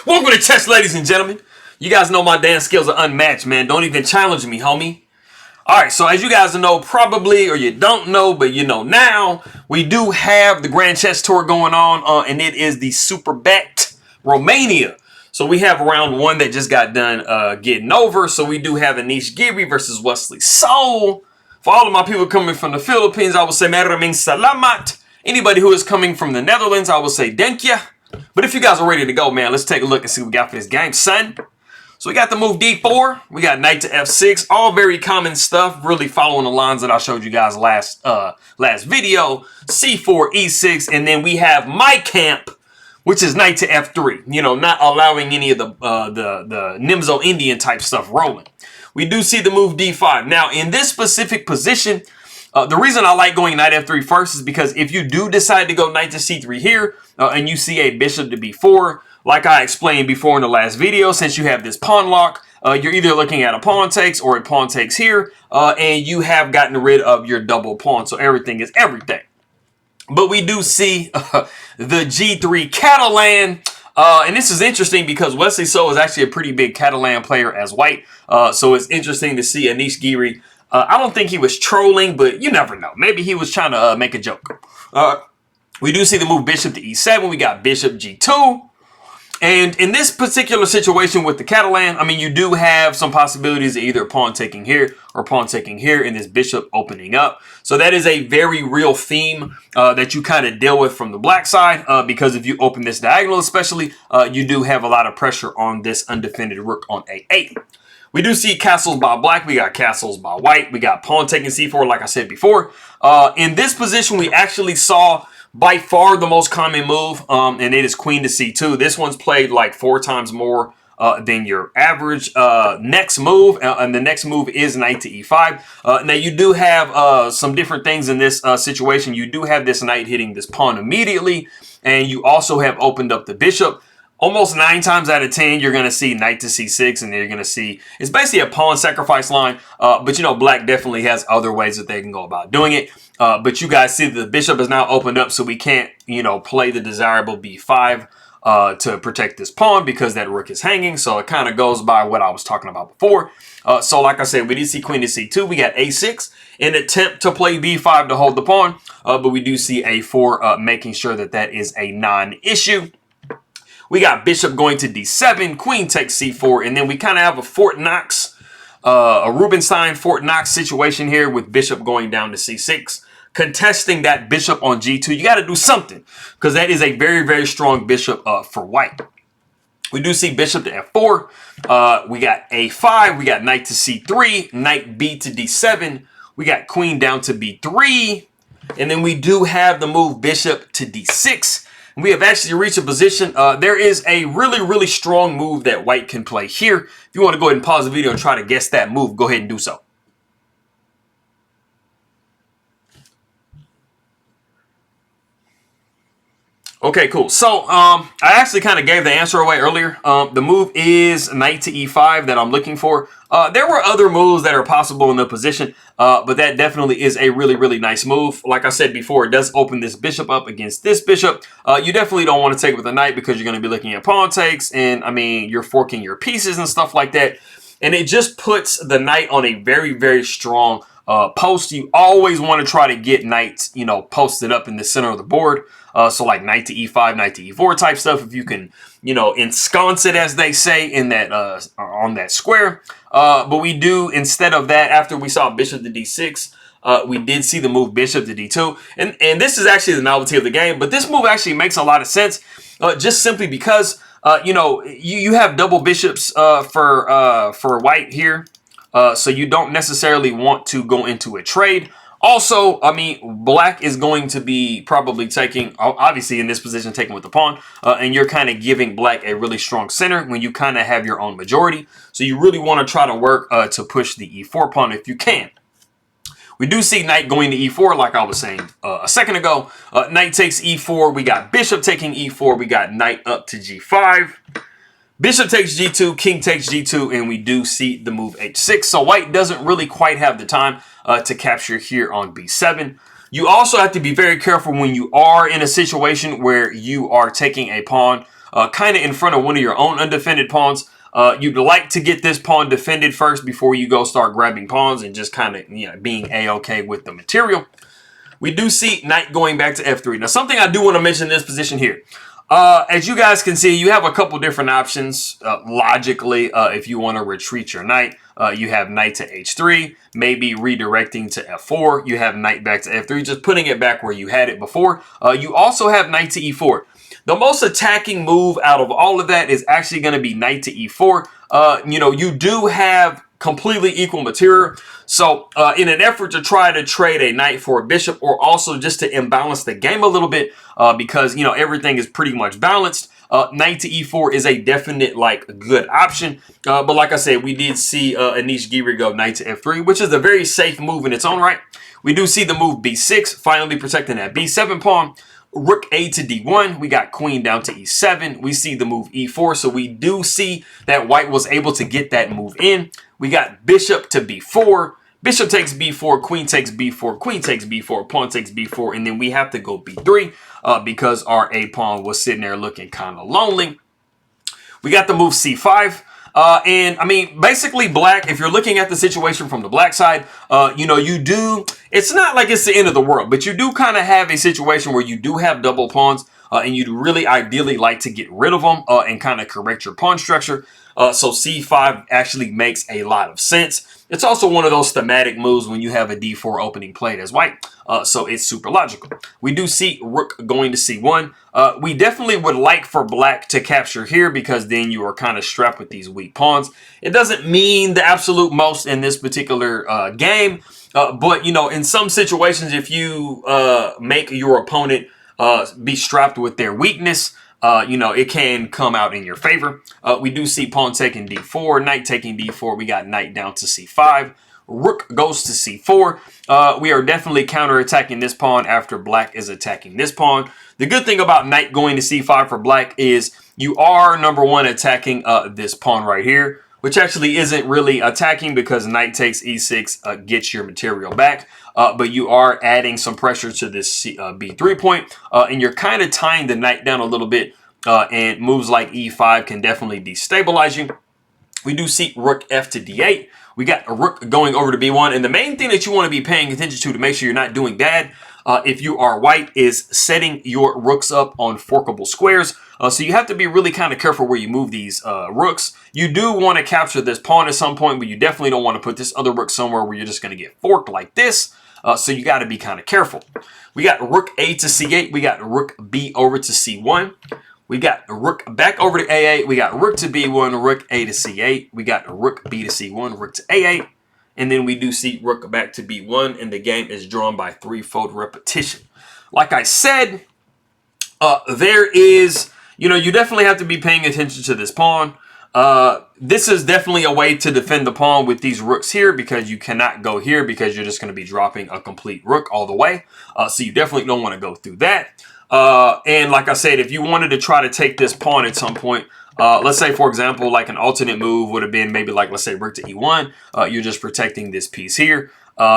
Welcome to chess, ladies and gentlemen. You guys know my dance skills are unmatched, man. Don't even challenge me, homie. Alright, so as you guys know, probably, or you don't know, but you know now, we do have the Grand Chess Tour going on, and it is the Superbet Romania. So we have round one that just got done getting over. So we do have Anish Giri versus Wesley So. For all of my people coming from the Philippines, I will say maraming salamat. Anybody who is coming from the Netherlands, I will say thank you. But if you guys are ready to go, man, let's take a look and see what we got for this game, son. So we got the move d4. We got knight to f6. All very common stuff, really following the lines that I showed you guys last video. c4, e6, and then we have my camp, which is knight to f3. You know, not allowing any of the Nimzo Indian type stuff rolling. We do see the move d5. Now, in this specific position, the reason I like going knight f3 first is because if you do decide to go knight to c3 here, and you see a bishop to b4, like I explained before in the last video, since you have this pawn lock, you're either looking at a pawn takes or a pawn takes here, and you have gotten rid of your double pawn, so everything is everything. But we do see the g3 Catalan, and this is interesting because Wesley So is actually a pretty big Catalan player as white, so it's interesting to see Anish Giri. I don't think he was trolling, but you never know. Maybe he was trying to make a joke. We do see the move bishop to e7. We got bishop g2. And in this particular situation with the Catalan, I mean, you do have some possibilities of either pawn taking here or pawn taking here and this bishop opening up. So that is a very real theme that you kind of deal with from the black side, because if you open this diagonal especially, you do have a lot of pressure on this undefended rook on a8. We do see castles by black. We got castles by white. We got pawn taking c4, like I said before. In this position, we actually saw by far the most common move, and it is queen to c2. This one's played like 4 times more than your average next move, and the next move is knight to e5. Now, you do have some different things in this situation. You do have this knight hitting this pawn immediately, and you also have opened up the bishop. Almost 9 times out of 10, you're going to see knight to c6, and then you're going to see, it's basically a pawn sacrifice line, but you know, black definitely has other ways that they can go about doing it. But you guys see that the bishop is now opened up, so we can't, you know, play the desirable b5 to protect this pawn because that rook is hanging. So it kind of goes by what I was talking about before. So like I said, we did see queen to c2. We got a6, an attempt to play b5 to hold the pawn, but we do see a4 making sure that that is a non-issue. We got bishop going to d7, queen takes c4, and then we kind of have a Fort Knox, a Rubinstein Fort Knox situation here with bishop going down to c6, contesting that bishop on g2. You got to do something because that is a very, very strong bishop for white. We do see bishop to f4. We got a5. We got knight to c3, knight b to d7. We got queen down to b3, and then we do have the move bishop to d6. We have actually reached a position. There is a really, really strong move that white can play here. If you want to go ahead and pause the video and try to guess that move, go ahead and do so. Okay, cool. So I actually kind of gave the answer away earlier. The move is knight to e5 that I'm looking for. There were other moves that are possible in the position, but that definitely is a really, really nice move. Like I said before, it does open this bishop up against this bishop. You definitely don't want to take with the knight because you're going to be looking at pawn takes, and I mean, you're forking your pieces and stuff like that. And it just puts the knight on a very, very strong post. You always want to try to get knights, you know, posted up in the center of the board. So like knight to e5, knight to e4 type stuff. If you can, you know, ensconce it, as they say, in that on that square. But we do, instead of that, after we saw bishop to d6, we did see the move bishop to d2. And this is actually the novelty of the game. But this move actually makes a lot of sense, just simply because, you know, you have double bishops for white here. So you don't necessarily want to go into a trade. Also, I mean, black is going to be probably taking, obviously in this position, taking with the pawn, and you're kind of giving black a really strong center when you kind of have your own majority. So you really want to try to work to push the e4 pawn if you can. We do see knight going to e4, like I was saying a second ago. Knight takes e4. We got bishop taking e4. We got knight up to g5. Bishop takes g2, king takes g2, and we do see the move h6. So white doesn't really quite have the time to capture here on b7. You also have to be very careful when you are in a situation where you are taking a pawn kind of in front of one of your own undefended pawns. You'd like to get this pawn defended first before you go start grabbing pawns and just kind of, you know, being a-okay with the material. We do see knight going back to f3. Now, something I do want to mention in this position here. As you guys can see, you have a couple different options. Logically, if you want to retreat your knight, you have knight to h3, maybe redirecting to f4. You have knight back to f3, just putting it back where you had it before. You also have knight to e4. The most attacking move out of all of that is actually going to be knight to e4. You know, you do have completely equal material. So in an effort to try to trade a knight for a bishop, or also just to imbalance the game a little bit, because, you know, everything is pretty much balanced, knight to e4 is a definite, like, good option. But like I said, we did see Anish Giri go knight to f3, which is a very safe move in its own right. We do see the move b6, finally protecting that b7 pawn. Rook a to d1, we got queen down to e7. We see the move e4, so we do see that white was able to get that move in. We got bishop to b4. Bishop takes b4, queen takes b4, queen takes b4, pawn takes b4, and then we have to go b3 because our a pawn was sitting there looking kind of lonely. We got the move c5. And I mean, basically black, if you're looking at the situation from the black side, you know, you do, it's not like it's the end of the world, but you do kind of have a situation where you do have double pawns, and you'd really ideally like to get rid of them, and kind of correct your pawn structure. So c5 actually makes a lot of sense. It's also one of those thematic moves when you have a d4 opening played as white. So it's super logical. We do see rook going to c1. We definitely would like for black to capture here because then you are kind of strapped with these weak pawns. It doesn't mean the absolute most in this particular game. But, you know, in some situations, if you make your opponent be strapped with their weakness, you know, it can come out in your favor. We do see pawn taking d4, knight taking d4. We got knight down to c5. Rook goes to c4. We are definitely counterattacking this pawn after black is attacking this pawn. The good thing about knight going to c5 for black is you are, number one, attacking this pawn right here, which actually isn't really attacking because knight takes e6 gets your material back. But you are adding some pressure to this b3 point, and you're kind of tying the knight down a little bit, and moves like e5 can definitely destabilize you. We do see rook f to d8. We got a rook going over to b1, and the main thing that you want to be paying attention to make sure you're not doing bad if you are white is setting your rooks up on forkable squares. So you have to be really kind of careful where you move these rooks. You do want to capture this pawn at some point, but you definitely don't want to put this other rook somewhere where you're just going to get forked like this. So you got to be kind of careful. We got rook a to c8. We got rook b over to c1. We got rook back over to a8. We got rook to b1, rook a to c8. We got rook b to c1, rook to a8. And then we do see rook back to b1, and the game is drawn by threefold repetition. Like I said, there is, you know, you definitely have to be paying attention to this pawn. This is definitely a way to defend the pawn with these rooks here because you cannot go here because you're just going to be dropping a complete rook all the way. So you definitely don't want to go through that. And like I said, if you wanted to try to take this pawn at some point, let's say, for example, like an alternate move would have been maybe like, let's say, rook to e1. You're just protecting this piece here.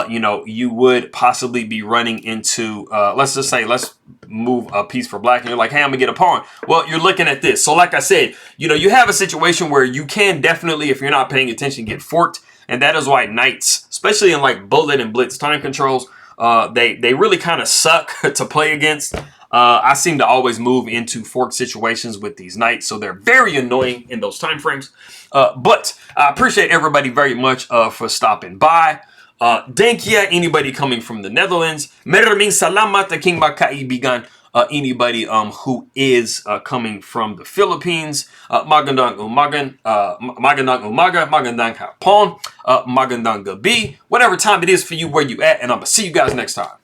You know, you would possibly be running into, let's just say, let's move a piece for black, and you're like, hey, I'm gonna get a pawn. Well, you're looking at this. So like I said, you know, you have a situation where you can definitely, if you're not paying attention, get forked. And that is why knights, especially in like bullet and blitz time controls, they really kind of suck to play against. I seem to always move into fork situations with these knights, so they're very annoying in those time frames. But I appreciate everybody very much for stopping by. Thank you, anybody coming from the Netherlands. Maraming salamat aking mga kaibigan. Anybody who is coming from the Philippines. Magandang umaga, magandang hapon, magandang gabi. Whatever time it is for you, where you at, and I'm gonna see you guys next time.